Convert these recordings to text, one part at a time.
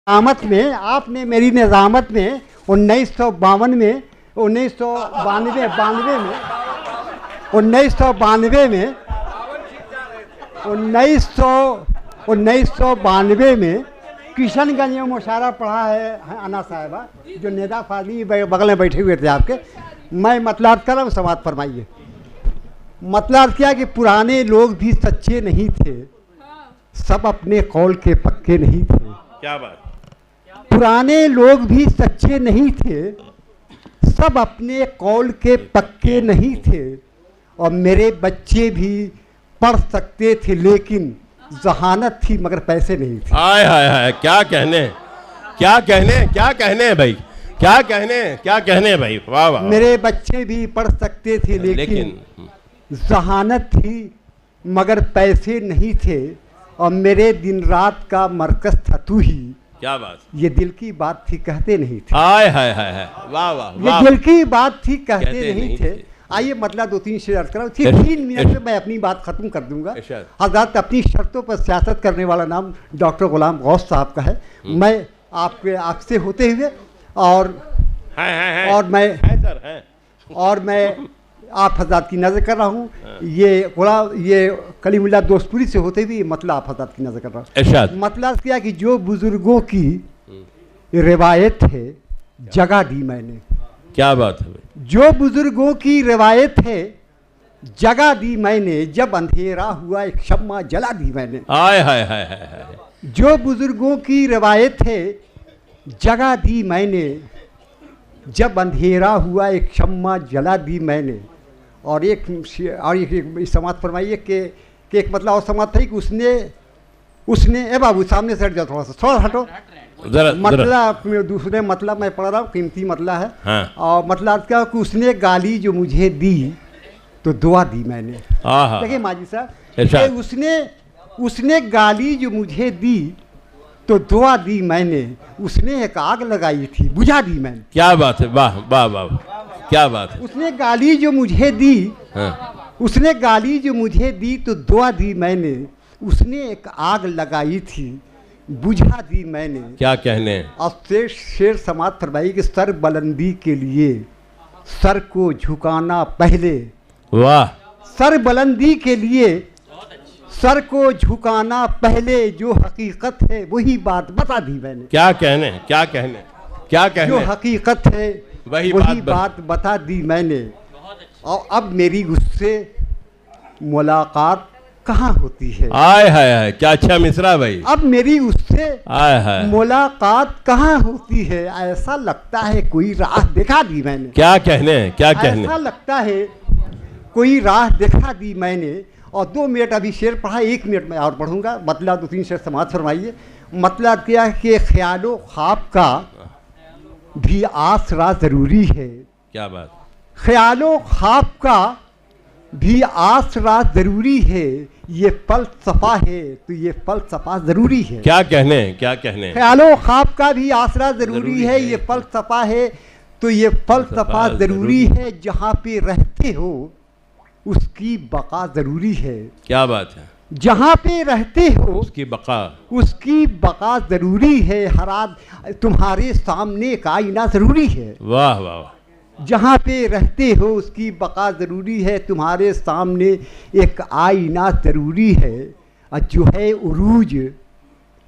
निजामत में, आपने मेरी निजामत में 1952 में 1992 में किशनगंज में मुशायरा पढ़ा है अन्ना साहिबा, जो नेदा फादी बगल में बैठे हुए थे आपके। मैं मतलब कर रहा हूँ, समाज फरमाइए। मतलब क्या कि पुराने लोग भी सच्चे नहीं थे, सब अपने कौल के पक्के नहीं थे। क्या बात। पुराने लोग भी सच्चे नहीं थे, सब अपने कौल के पक्के नहीं थे। और मेरे बच्चे भी पढ़ सकते थे, लेकिन जहानत थी मगर पैसे नहीं थे। हाय हाय हाय, क्या कहने भाई, क्या कहने भाई, वाह वाह। मेरे बच्चे भी पढ़ सकते थे, लेकिन जहानत थी मगर पैसे नहीं थे। और मेरे दिन रात का मरकज था तू ही। क्या बात। ये दिल की बात थी, कहते नहीं थे। हाय हाय हाय, वाह वाह। ये दिल की बात थी, कहते नहीं थे। आइए मतलब 2-3 शेर अर्ज कराऊं, 3 मिनट में मैं अपनी बात खत्म कर दूंगा। हज़रात, अपनी शर्तों पर सियासत करने वाला नाम डॉक्टर गुलाम गौस साहब का है। मैं आपसे होते हुए और मैं आप हज़रात की नज़र कर रहा हूँ। ये कलीमुल्लाह दोस्तपुरी से होते हुए मतलब आप हज़रात की नज़र कर रहा हूँ। मतलब क्या कि जो बुजुर्गों की रिवायत है जगह दी मैंने। क्या बात है भाई। जो बुजुर्गों की रिवायत है जगह दी मैंने, जब अंधेरा हुआ एक शम्मा जला दी मैंने। हाय हाय हाय हाय। जो बुजुर्गों की रिवायत है जगह दी मैंने, जब अंधेरा हुआ एक शम्मा जला दी मैंने। और एक समाज फरमाइए कि एक मतलब और समाज था कि उसने ए बाबू सामने से हट जाओ, थोड़ा हटो। मतलब दूसरे मतलब मैं पढ़ रहा हूँ, कीमती मतलब है। हाँ। और मतलब क्या कि उसने गाली जो मुझे दी तो दुआ दी मैंने। देखिए माजी साहब, उसने गाली जो मुझे दी तो दुआ दी मैंने। उसने एक आग लगाई थी, बुझा दी मैंने। क्या बात है, वाह वाह वाह, क्या बात है। उसने गाली जो मुझे दी, उसने गाली जो मुझे दी तो दुआ दी मैंने। उसने एक आग लगाई थी, बुझा दी मैंने। क्या कहने। अब शेर समाज फरमाई कि सर बुलंदी के लिए सर को झुकाना पहले। वाह। सर बुलंदी के लिए सर को झुकाना पहले, जो हकीकत है वही बात बता दी मैंने। क्या कहने। जो हकीकत है वही बात बता दी मैंने। और अब मेरी उससे मुलाकात कहाँ होती है। आय हाय हाय, क्या अच्छा मिसरा भाई। अब मेरी उससे आय हाय मुलाकात कहाँ होती है, ऐसा लगता है कोई राह दिखा दी मैंने। क्या कहने। ऐसा लगता है कोई राह दिखा दी मैंने। और 2 मिनट अभी शेर पढ़ा, 1 मिनट में और पढ़ूंगा। मतलब 2-3 शेर समाज फरमाइए। मतलब क्या है कि ख्यालो ख्वाब का भी आसरा ज़रूरी है। क्या बात। ख्यालो ख्वाब का भी आसरा ज़रूरी है, ये फलसफा है तो ये फलसफा ज़रूरी है। क्या कहने। ख्यालो ख्वाब का भी आसरा ज़रूरी है, ये फलसफा है तो ये फलसफा ज़रूरी है। जहाँ पे रहते हो उसकी बका ज़रूरी है। क्या बात है। जहाँ पे रहते हो उसकी बका ज़रूरी है। तुम्हारे सामने एक आईना ज़रूरी है। वाह वाह। जहाँ पे रहते हो उसकी बका ज़रूरी है, तुम्हारे सामने एक आईना ज़रूरी है। और जो है उरूज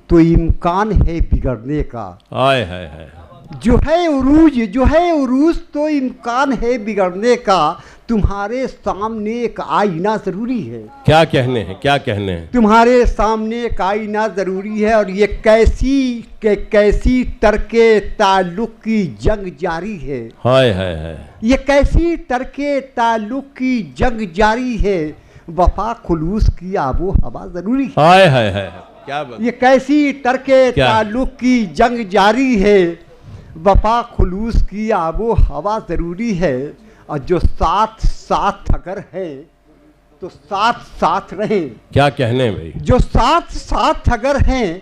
तो इम्कान है बिगड़ने का। हाय हाय हाय। जो है उरूज तो इम्कान है बिगड़ने का। तुम्हारे सामने एक आईना ज़रूरी है। क्या कहने। तुम्हारे सामने एक आईना ज़रूरी है। और ये कैसी तरके ताल्लुक़ की जंग जारी है। हाय हाय हाय। ये कैसी तरके ताल्लुक़ की जंग जारी है, वफा खुलूस की आबो हवा ज़रूरी है। हाय हाय हाय। क्या बात। ये कैसी तरके ताल्लुक़ की जंग जारी है, वफा खुलूस की आबो हवा ज़रूरी है। और जो साथ अगर है तो साथ रहें। क्या कहने भाई। जो साथ अगर हैं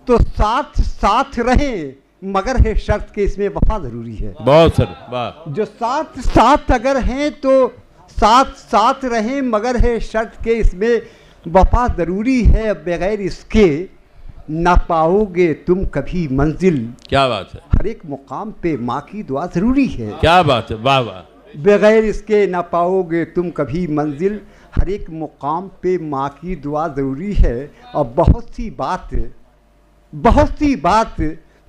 तो साथ रहें, मगर है शर्त के इसमें वफा ज़रूरी है। बहुत सर वाह। जो साथ अगर हैं तो साथ रहें, मगर है शर्त के इसमें वफा ज़रूरी है। बगैर इसके ना पाओगे तुम कभी मंजिल। क्या बात है, हर एक मुकाम पे माँ की दुआ ज़रूरी है। क्या बात है, वाह वाह। बगैर इसके ना पाओगे तुम कभी मंजिल, हर एक मुकाम पे माँ की दुआ ज़रूरी है। और बहुत सी बात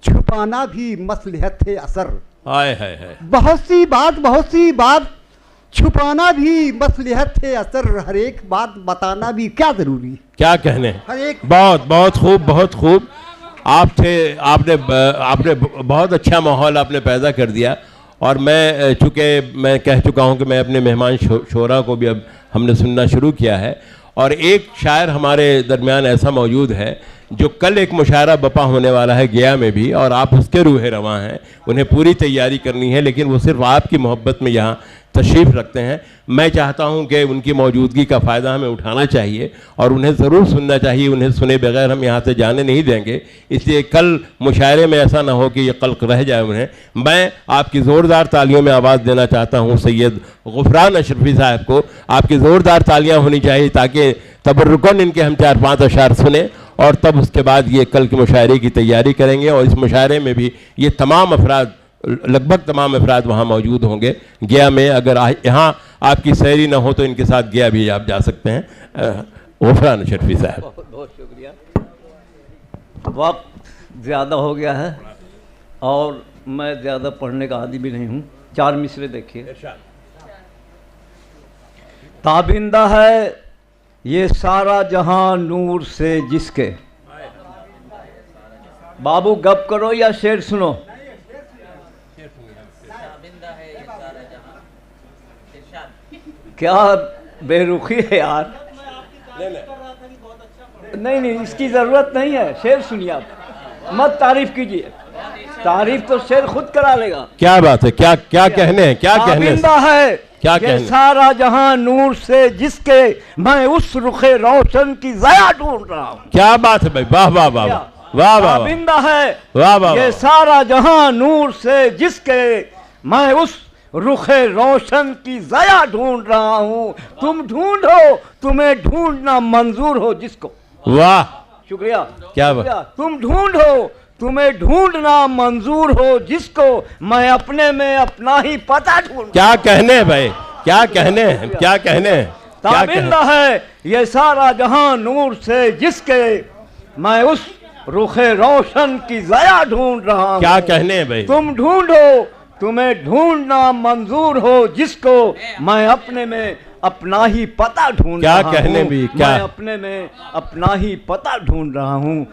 छुपाना भी मसलहत है असर। हाय हाय हाय, बहुत सी बात छुपाना भी मसलहत है असर। हर एक बात बताना भी क्या ज़रूरी। क्या कहने। हर एक बहुत बहुत खूब, बहुत खूब। आपने बहुत अच्छा माहौल आपने पैदा कर दिया। और चूँकि मैं कह चुका हूँ कि मैं अपने मेहमान शोरा को भी अब हमने सुनना शुरू किया है। और एक शायर हमारे दरमियान ऐसा मौजूद है जो कल एक मुशायरा बपा होने वाला है गया में भी, और आप उसके रूहे रवां हैं। उन्हें पूरी तैयारी करनी है, लेकिन वो सिर्फ आपकी मोहब्बत में यहाँ तशरीफ़ रखते हैं। मैं चाहता हूँ कि उनकी मौजूदगी का फ़ायदा हमें उठाना चाहिए और उन्हें ज़रूर सुनना चाहिए। उन्हें सुने बगैर हम यहाँ से जाने नहीं देंगे, इसलिए कल मुशायरे में ऐसा ना हो कि ये कल्क रह जाए उन्हें। मैं आपकी ज़ोरदार तालियों में आवाज़ देना चाहता हूँ सैयद गुफरान अशरफी साहब को। आपकी ज़ोरदार तालियाँ होनी चाहिए ताकि तबर्रुकन इनके हम 4-5 अशार सुने, और तब उसके बाद ये कल के मुशायरे की तैयारी करेंगे। और इस मुशायरे में भी ये तमाम अफराद, लगभग तमाम अफराद वहाँ मौजूद होंगे गया में। अगर यहाँ आपकी सैरी ना हो तो इनके साथ गया भी आप जा सकते हैं। गुफरान अशरफी साहब, बहुत बहुत शुक्रिया। वक्त ज़्यादा हो गया है और मैं ज़्यादा पढ़ने का आदी भी नहीं हूँ। 4 मिसरे देखिए। ताबिंदा है ये सारा जहां नूर से जिसके। बाबू गप करो या शेर सुनो। क्या बेरुखी है यार। नहीं, इसकी ज़रूरत नहीं है। शेर सुनिए, आप मत तारीफ कीजिए। तारीफ तो शेर खुद करा लेगा। क्या बात है, क्या क्या कहने हैं, क्या कहने है क्या ये कहने। सारा जहां नूर से जिसके, मैं उस रुखे रोशन की ज़या ढूंढ रहा हूँ। क्या बात है भाई, वाह वाह वाह वाह वाह। ताबिंदा है वाह वाह, ये सारा जहां नूर से जिसके, मैं उस रुखे रोशन की ज़या ढूंढ रहा हूँ। तुम ढूंढो, तुम्हें ढूंढना मंजूर हो जिसको। वाह, शुक्रिया। क्या बात। तुम ढूंढो, तुम्हें ढूंढना मंजूर हो जिसको, मैं अपने में अपना ही पता ढूंढ। क्या कहने भाई, क्या कहने, क्या कहने। ताबिंदा है ये सारा जहां नूर से जिसके, मैं उस रुखे रोशन की ज़या ढूंढ रहा हूँ। क्या कहने भाई। तुम ढूंढो, तुम्हें ढूंढना मंजूर हो जिसको, मैं अपने में अपना ही पता ढूंढ रहा हूँ। क्या कहने भी, क्या मैं अपने में अपना ही पता ढूंढ रहा हूँ।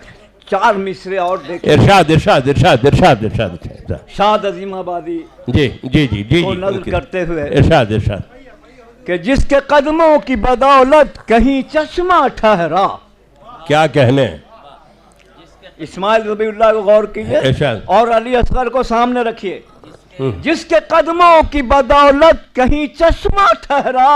4 मिसरे और देखिए। इरशाद इरशाद इरशाद इरशाद इरशाद। शाद अजीमाबादी जी जी जी जी को जी, नज़र करते हुए इरशाद इरशाद। कि जिसके कदमों की बदौलत कहीं चश्मा ठहरा। क्या कहने। इस्माइल ज़बीउल्लाह को गौर कीजिए इरशाद। और अली असगर को सामने रखिए। जिसके कदमों की बदौलत कहीं चश्मा ठहरा,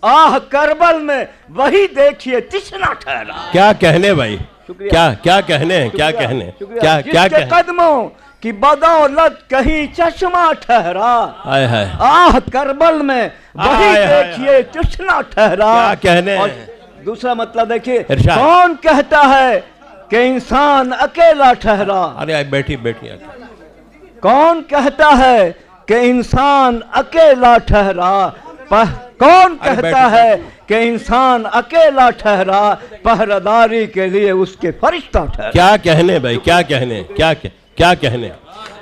आह करबल में वही देखिए तिश्ना ठहरा। क्या कहने भाई, क्या क्या कहने, क्या कहने, क्या क्या जिसके कदमों की बदौलत कहीं चश्मा ठहरा, हाय हाय, आह करबल में वही देखिए तिश्ना ठहरा। क्या कहने। और दूसरा मतलब देखिए, इरशाद। कौन कहता है कि इंसान अकेला ठहरा। अरे बैठी बैठी। कौन कहता है कि इंसान अकेला ठहरा। कौन कहता है कि इंसान अकेला ठहरा, पहरेदारी के लिए उसके फरिश्ता ठहरा। क्या कहने भाई, क्या कहने, क्या कहने।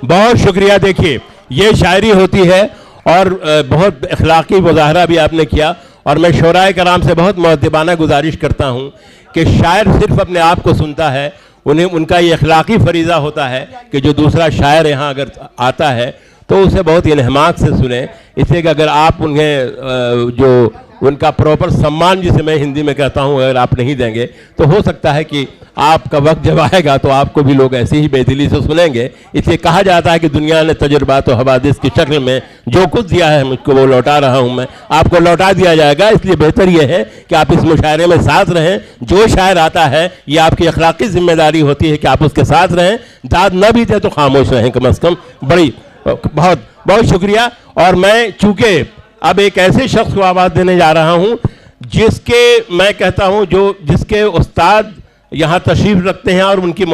बहुत शुक्रिया। देखिए ये शायरी होती है और बहुत अखलाकी मुजाहरा भी आपने किया। और मैं शोराए कराम से बहुत मुअद्दिबाना गुजारिश करता हूँ कि शायर सिर्फ अपने आप को सुनता है, उनका ये अखलाकी फरीज़ा होता है कि जो दूसरा शायर यहाँ अगर आता है तो उसे बहुत इन्हमाक से सुने। इसलिए कि अगर आप उन्हें जो उनका प्रॉपर सम्मान, जिसे मैं हिंदी में कहता हूँ, अगर आप नहीं देंगे तो हो सकता है कि आपका वक्त जब आएगा तो आपको भी लोग ऐसे ही बेदिली से सुनेंगे। इसलिए कहा जाता है कि दुनिया ने तजुर्बात और हवादिस की शक्ल में जो कुछ दिया है मुझको वो लौटा रहा हूँ मैं, आपको लौटा दिया जाएगा। इसलिए बेहतर यह है कि आप इस मुशायरे में साथ रहें। जो शायर आता है ये आपकी अखलाकी जिम्मेदारी होती है कि आप उसके साथ रहें। दाद न भी दे तो खामोश रहें कम अज़ कम। बड़ी बहुत बहुत शुक्रिया। और मैं चूँकि अब एक ऐसे शख्स को आवाज़ देने जा रहा हूँ जिसके, मैं कहता हूँ, जिसके उस्ताद यहाँ तशरीफ़ रखते हैं और उनकी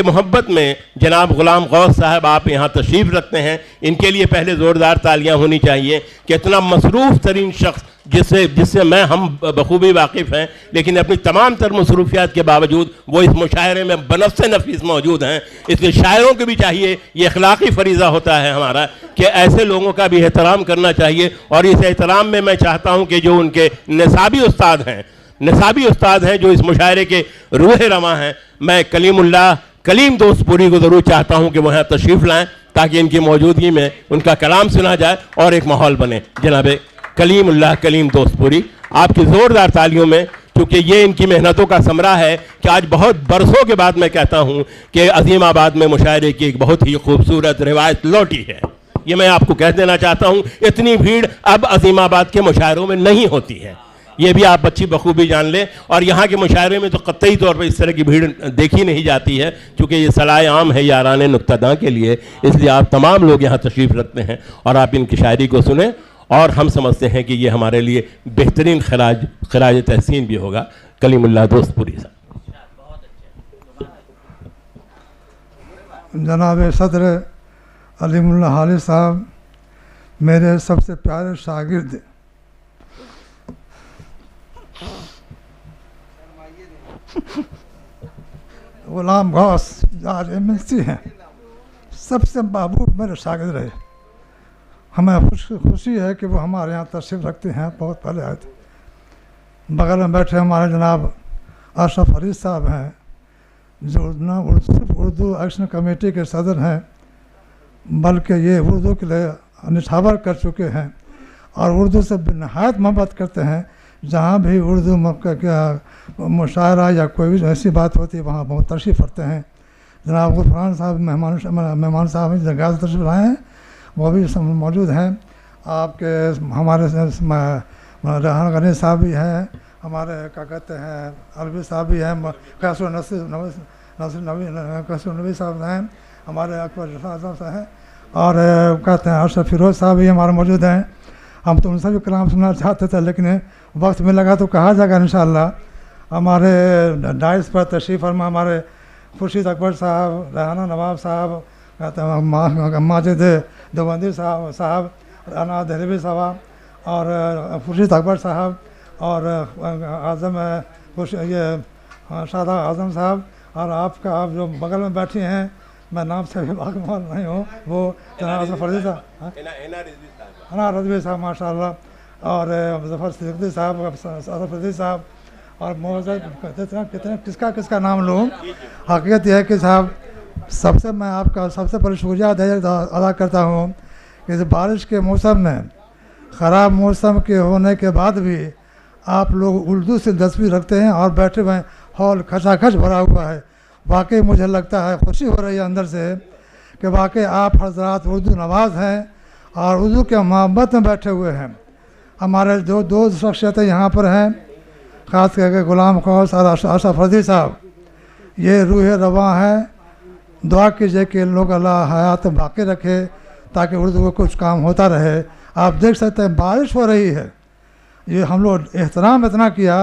मोहब्बत में जनाब ग़ुलाम गौस साहब आप यहाँ तशरीफ़ रखते हैं। इनके लिए पहले ज़ोरदार तालियाँ होनी चाहिए कि इतना मसरूफ़ तरीन शख्स जिससे हम बखूबी वाकिफ़ हैं, लेकिन अपनी तमाम तर मसरूफियात के बावजूद वो इस मुशायरे में बनफ़्स नफीस मौजूद हैं। इसलिए शायरों को भी चाहिए, ये अखलाक़ी फ़रीज़ा होता है हमारा कि ऐसे लोगों का भी एहतराम करना चाहिए। और इस एहतराम में मैं चाहता हूँ कि जो उनके निसाबी उस्ताद हैं जो इस मुशायरे के रूह रवां हैं, मैं कलीम दोस्तपुरी को ज़रूर चाहता हूँ कि वो यहाँ तशरीफ़ लाएँ ताकि इनकी मौजूदगी में उनका कलाम सुना जाए और एक माहौल बने। जनाब कलीम दोस्तपुरी, आपकी ज़ोरदार तालियों में, क्योंकि ये इनकी मेहनतों का समरा है कि आज बहुत बरसों के बाद मैं कहता हूँ कि अज़ीमाबाद में मुशायरे की एक बहुत ही खूबसूरत रिवायत लौटी है। ये मैं आपको कह देना चाहता हूँ, इतनी भीड़ अब अज़ीमाबाद के मुशायरों में नहीं होती है, ये भी आप अच्छी बखूबी जान लें। और यहाँ के मुशायरे में तो कतई तौर पर इस तरह की भीड़ देखी नहीं जाती है, क्योंकि ये सलाए आम है याराने नुक्तादां के लिए। इसलिए आप तमाम लोग यहाँ तशरीफ़ रखते हैं और आप इनकी शायरी को सुने, और हम समझते हैं कि ये हमारे लिए बेहतरीन खराज तहसीन भी होगा। कलीमुल्लाह दोस्तपुरी साहब। जनाब सदर अलीमुल्लाह हाली साहब, मेरे सबसे प्यारे शागिर्द, ग़ुलाम गौस आज MNC हैं, सबसे महबूब मेरे शागिर्द रहे। हमें खुशी है कि वो हमारे यहाँ तशरीफ़ रखते हैं, बहुत पहले आए थे। बगल में बैठे हमारे जनाब अशरफ फरीद साहब हैं, जो उर्दू एक्शन कमेटी के सदर हैं, बल्कि ये उर्दू के लिए निछावर कर चुके हैं और उर्दू से बेनहायत मोहब्बत करते हैं। जहाँ भी उर्दू मुशायरा या कोई भी ऐसी बात होती है वहाँ बहुत तशरीफ़ रखते हैं। जनाब गुफरान साहब मेहमान साहब जगह तशरीफ़ लाए हैं, वो भी मौजूद हैं। आपके हमारे रेहान गनी साहब भी हैं, हमारे क्या कहते हैं अलवी साहब भी हैं, कैसर नबी साहब हैं, हमारे अकबर साहब हैं, और कहते हैं अरशद फिरोज़ साहब भी हमारे मौजूद हैं। हम तो उनसे भी कलाम सुनना चाहते थे, लेकिन वक्त में लगा तो कहा जाएगा इंशाअल्लाह। हमारे डाइस पर तशरीफ़ फरमा हमारे खुर्शीद अकबर साहब, रेहाना नवाब साहब, कहते हैं माजिद देवबंदी साहब, अना दहलवी साहब, और खुर्शीद अकबर साहब, और आज़म ये शादा आज़म साहब, और आप जो बगल में बैठी हैं, मैं नाम से भी वाक़िफ़ नहीं हूँ, वो जनाब फरीद साहब, अना रज़वी साहब माशाअल्लाह, और ज़फ़र सिद्दीक़ी साहब, असद फरीद साहब, और मोहम्मद कितने किसका नाम लूँ। हकीकत यह है कि साहब सबसे मैं आपका सबसे पहले शुक्रिया अदा करता हूँ कि बारिश के मौसम में, ख़राब मौसम के होने के बाद भी आप लोग उर्दू से दिलचस्पी रखते हैं और बैठे हुए हॉल खचाखच भरा हुआ है। वाकई मुझे लगता है, खुशी हो रही है अंदर से कि वाकई आप हज़रात उर्दू नवाज़ हैं और उर्दू के मोहब्बत में बैठे हुए हैं। हमारे जो दो शख्सियतें यहाँ पर हैं, ख़ास करके ग़ुलाम गौस और अशरफ फरीद साहब, ये रूह रवां है। दुआ कीजिए कि लोग अल्लाह हयात बाकी रखे ताकि उर्दू को कुछ काम होता रहे। आप देख सकते हैं बारिश हो रही है, ये हम लोग एहतराम इतना किया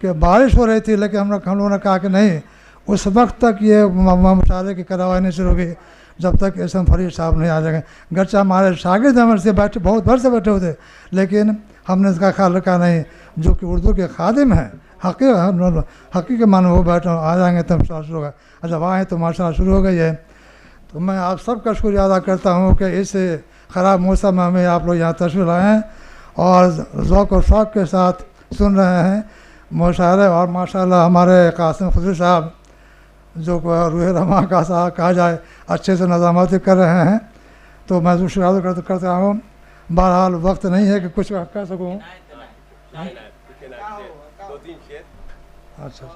कि बारिश हो रही थी, लेकिन हम लोगों ने कहा कि नहीं, उस वक्त तक ये मुशायरे की कार्रवाई नहीं शुरू होगी जब तक एस एम फरीद साहब नहीं आ जाएंगे। गर्चा हमारे शागिर्द हमारे से बैठे बहुत भर से बैठे हुए थे, लेकिन हमने इसका ख्याल रखा नहीं। जो कि उर्दू के खादिम हैं, हक़ी के मानो वो बैठे आ जाएंगे तब शुरू होगा। जब आए तो माशाअल्लाह शुरू हो गई है। तो मैं आप सबका शुक्रिया अदा करता हूँ कि इस ख़राब मौसम में हमें आप लोग यहाँ तशरीफ़ लाए हैं और ज़ौक़ और शौक़ के साथ सुन रहे हैं मुशायरे। और माशाअल्लाह हमारे कासिम खुसरी साहब, जो रूह रवां का साहब कहा जाए, अच्छे से नज़ामत कर रहे हैं। तो मैं शुक्रिया करता हूँ। बहरहाल वक्त नहीं है कि कुछ कह सकूँ। अच्छा,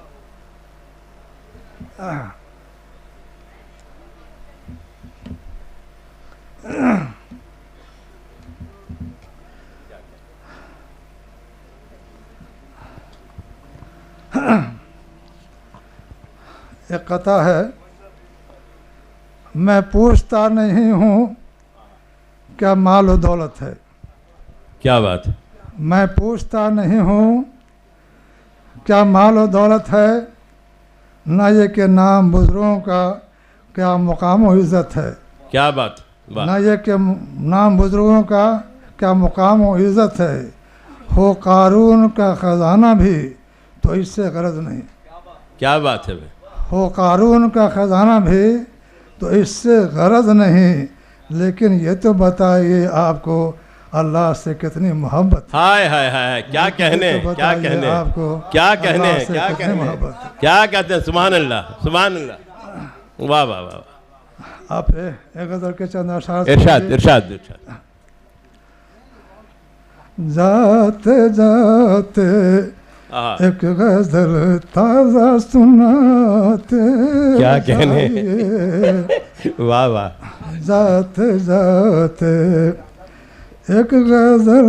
एक कथा है, मैं पूछता नहीं हूँ क्या माल और दौलत है। क्या बात है। मैं पूछता नहीं हूँ क्या माल और दौलत है, ना ये कि नाम बुजुर्गों का क्या मुकाम व इज़्ज़त है, क्या बात, वाह। ना ये कि नाम बुजुर्गों का क्या मुकाम व इज़्ज़त है, हो कारून का ख़जाना भी तो इससे गरज नहीं। क्या बात है भाई, हो कारून का ख़जाना भी तो इससे गरज नहीं, लेकिन ये तो बताइए आपको अल्लाह से कितनी मोहब्बत है। हाय हाय हाय, क्या कहने, तो क्या बताइए कहने, आपको क्या कहने, अल्लाह से क्या कितनी कहने, मोहब्बत है। क्या कहते हैं, सुभान अल्लाह, सुभान अल्लाह, वाह वाह वाह। आप एक गज़ल के चंद अशार इरशाद इरशाद इरशाद। जाते जाते आहा, एक गज़ल ताज़ा सुनाते क्या कहने। जाइए। वाह वाह, जाते जाते एक गज़ल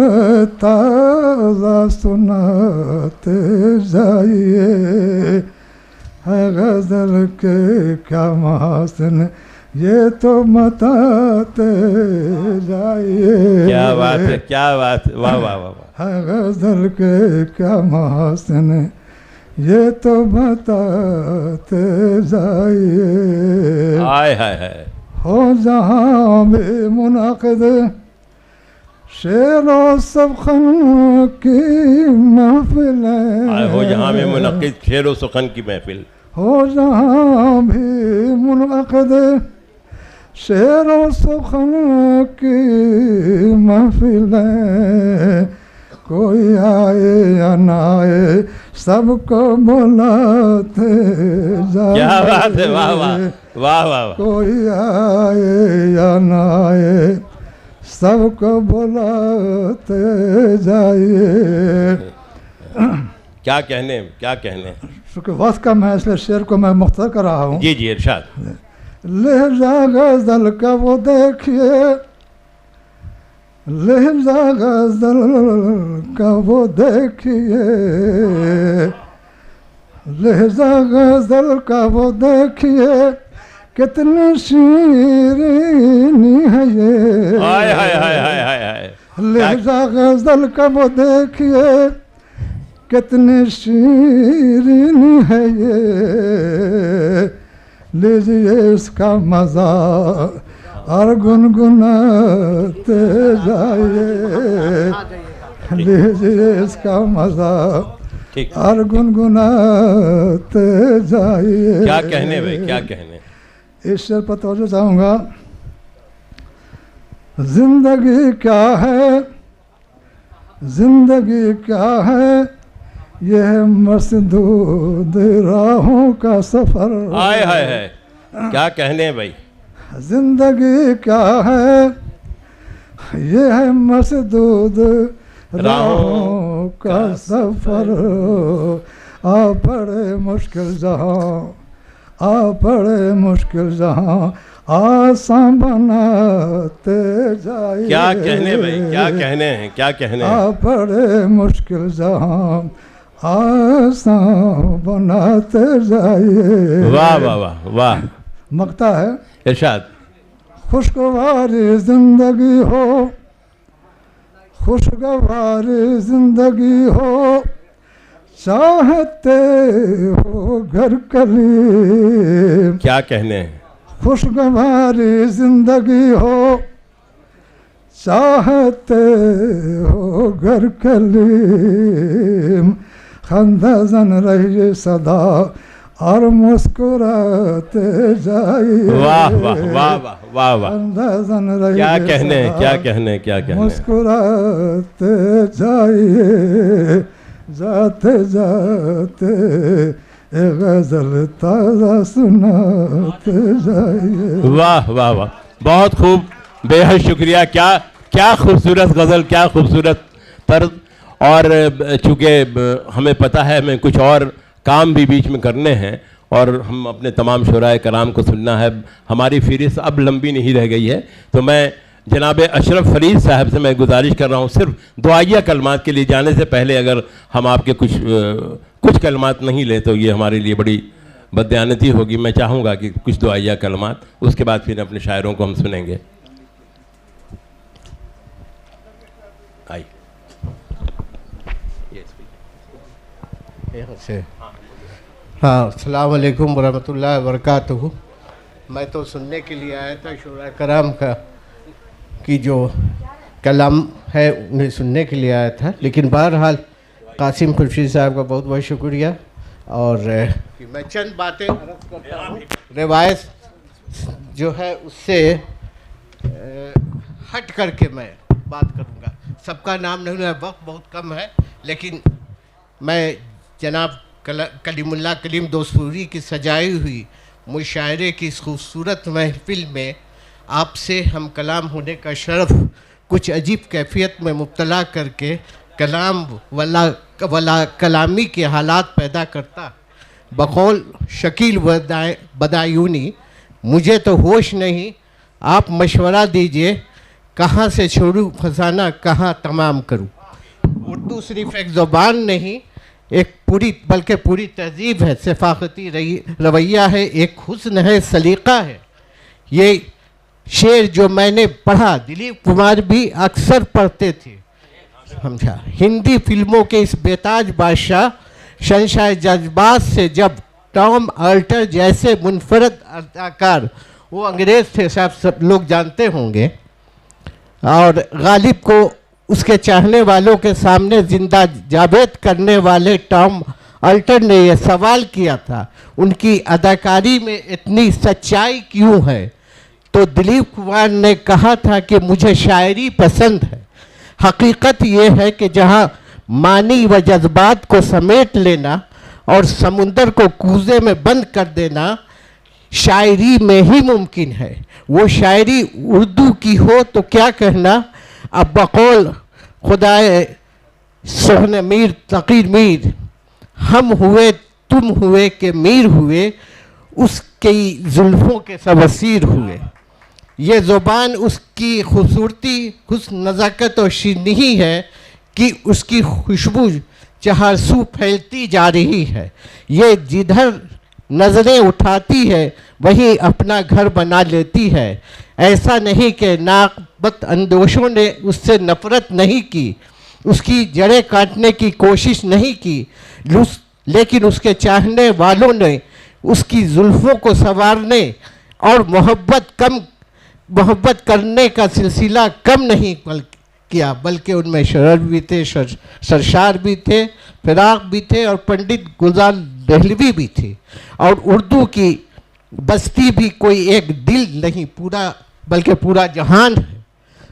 ताज़ा सुनाते जाइए, है गज़ल के क्या महसन ये तो बताते जाइए। क्या बात है, क्या बात, वाह वाह वाह वाह। है गज़ल के क्या महसन ये तो बताते जाइए। हाय हाय हाय, हो जहाँ भी मुनाक़िद शेर व सफ़न की महफ़िलें, हो जहाँ में मुनक़्क़िद शेर व सुखन की महफिल, हो जहाँ भी मुनाक़िद शेर व सुखन की महफ़िलें, कोई आए या ना आए सबको बुलाते जाइए। क्या बात है, वाह वाह वाह वाह। कोई आए या ना आए सबको बुलाते जाइए। क्या कहने, क्या कहने। क्योंकि वक्त कम है इसलिए शेर को मैं मुख्तर कर रहा हूँ। जी जी इरशाद। लहजा गज़ल का वो देखिए, लहजा गज़ल का वो देखिए, लहजा गज़ल का वो देखिए, कितनी शीरीनी है ये। हाय हाय हाय हाय हाय हाय, लहजा गज़ल का वो देखिए, कितनी शीरीनी है ये, लीजिए इसका मज़ा और गुनगुनाते जाइए, लीजिए इसका मज़ा ठीक। और गुनगुनाते जाइए। क्या कहने भाई, क्या कहने। इस शेर पर तवज्जो चाहूँगा। जिंदगी क्या है, जिंदगी क्या है, यह मसदूद राहों का सफ़र। हाय हाय हाय, क्या कहने भाई। जिंदगी क्या है, यह है मसदूद राहों का सफ़र। आ पड़े मुश्किल जहाँ, आ पड़े मुश्किल जहाँ, आसान बनाते जाइए। क्या कहने भाई, क्या कहने हैं, क्या कहने हैं। आ पड़े मुश्किल जहाँ, आसान बनाते जाइए। वाह वाह वाह वाह। मकता है। इरशाद। खुशगवारी जिंदगी हो, खुशगवारी जिंदगी हो, चाहते हो घर कली। क्या कहने हैं। खुशगवारी जिंदगी हो, चाहते हो घर कली। खंदाजन रहिए सदा और मुस्कुराते जाइए। वाह वाह वाह वाह वाह वाह। खंदाजन रहिए क्या कहने, सदा, क्या कहने, क्या कहने। मुस्कुराते जाइए, जाते जाते एक गज़ल ताज़ा सुनाते जाइए। वाह वाह वाह, बहुत खूब, बेहद शुक्रिया। क्या क्या खूबसूरत गज़ल, क्या खूबसूरत तर्ज। और चूँकि हमें पता है हमें कुछ और काम भी बीच में करने हैं और हम अपने तमाम शुराए कराम को सुनना है, हमारी फ़हरिस्त अब लंबी नहीं रह गई है, तो मैं जनाब अशरफ फरीद साहब से मैं गुजारिश कर रहा हूँ सिर्फ दुआइया कलमात के लिए जाने से पहले अगर हम आपके कुछ कलमात नहीं लें तो ये हमारे लिए बड़ी बदयानती होगी। मैं चाहूँगा कि कुछ दुआइया कलमात, उसके बाद फिर अपने शायरों को हम सुनेंगे। आई हाँ, अस्सलाम वालेकुम वरहमतुल्लाहि वबरकातुहू। मैं तो सुनने के लिए आया था शुरा कराम का कि जो कलाम है उन्हें सुनने के लिए आया था, लेकिन बहरहाल कासिम खुर्शीद साहब का बहुत बहुत शुक्रिया। और मैं चंद बातें अर्ज़ करता हूँ, रिवायत जो है उससे हट करके मैं बात करूँगा। सबका नाम नहीं है, वक्त बहुत कम है, लेकिन मैं जनाब कलीमुल्लाह कलीम दोस्तपुरी की सजाई हुई मुशायरे की इस खूबसूरत महफिल में आपसे हम कलाम होने का शरफ़ कुछ अजीब कैफियत में मुब्तला करके कलाम वला कलामी के हालात पैदा करता। बकौल शकील बदायूनी, मुझे तो होश नहीं, आप मशवरा दीजिए कहाँ से छोड़ूं फसाना कहाँ तमाम करूं। उर्दू सिर्फ एक ज़ुबान नहीं, एक पूरी बल्कि पूरी तहजीब है, सफ़ाकती रवैया है, एक हुस्न है, सलीक़ा है। ये शेर जो मैंने पढ़ा दिलीप कुमार भी अक्सर पढ़ते थे, समझा। हिंदी फिल्मों के इस बेताज बादशाह शहंशाह जज्बात से जब टॉम अल्टर जैसे मुनफरद अदाकार, वो अंग्रेज़ थे साहब, सब लोग जानते होंगे, और गालिब को उसके चाहने वालों के सामने जिंदा जावेद करने वाले टॉम अल्टर ने यह सवाल किया था, उनकी अदाकारी में इतनी सच्चाई क्यों है? तो दिलीप कुमार ने कहा था कि मुझे शायरी पसंद है। हकीकत ये है कि जहाँ मानी व जज्बात को समेट लेना और समुंदर को कूजे में बंद कर देना शायरी में ही मुमकिन है। वो शायरी उर्दू की हो तो क्या कहना। अब बकौल खुदाए सोहन मीर तकीर मीर, हम हुए तुम हुए के मीर हुए, उसकी जुल्फ़ों के सब असीर हुए। ये ज़ुबान उसकी खूबसूरती, हुस्न, नज़ाकत और शीरनी है कि उसकी खुशबू चहारसू फैलती जा रही है। ये जिधर नज़रें उठाती है वहीं अपना घर बना लेती है। ऐसा नहीं कि नाक़बत अंदोशों ने उससे नफ़रत नहीं की, उसकी जड़ें काटने की कोशिश नहीं की, लेकिन उसके चाहने वालों ने उसकी जुल्फ़ों को संवारने और मोहब्बत करने का सिलसिला कम नहीं किया, बल्कि उनमें शरर भी थे, सरशार भी थे, फिराक भी थे और पंडित गुलजार दहलवी भी थे। और उर्दू की बस्ती भी कोई एक दिल नहीं, पूरा बल्कि पूरा जहान है।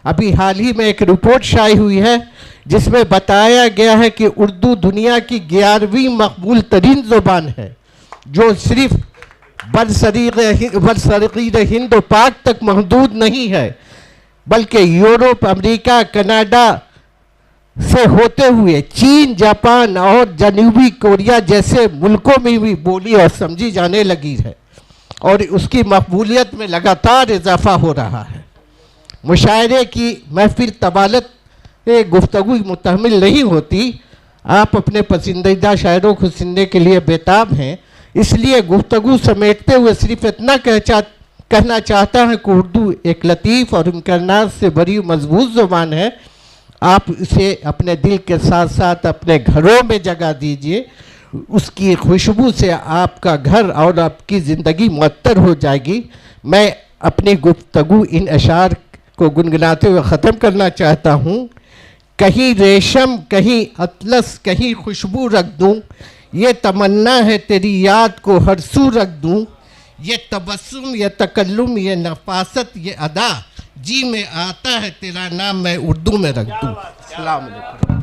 अभी हाल ही में एक रिपोर्ट शाये हुई है जिसमें बताया गया है कि उर्दू दुनिया की 11वीं मकबूल तरीन ज़ुबान है, जो सिर्फ बरसरीग़ हिंद और पाक तक महदूद नहीं है, बल्कि यूरोप, अमेरिका, कनाडा से होते हुए चीन, जापान और जनूबी कोरिया जैसे मुल्कों में भी बोली और समझी जाने लगी है, और उसकी मकबूलियत में लगातार इजाफा हो रहा है। मुशायरे की महफिल तबालत गुफ्तगू मुतहमिल नहीं होती। आप अपने पसंदीदा शायरों को सुनने के लिए बेताब हैं, इसलिए गुफ्तगू समेटते हुए सिर्फ इतना कहना चाहता है कि उर्दू एक लतीफ़ और इम्कानात से भरी मजबूत ज़ुबान है। आप इसे अपने दिल के साथ साथ अपने घरों में जगह दीजिए, उसकी खुशबू से आपका घर और आपकी ज़िंदगी मुअत्तर हो जाएगी। मैं अपनी गुफ्तगू इन अशार को गुनगुनाते हुए ख़त्म करना चाहता हूँ। कहीं रेशम, कहीं अतलस, कहीं खुशबू रख दूँ, ये तमन्ना है तेरी याद को हर सू रख दूँ। ये तबस्सुम, ये तकल्लुम, ये नफासत, ये अदा जी में आता है तेरा नाम मैं उर्दू में रख दूँ। अस्सलाम वालेकुम।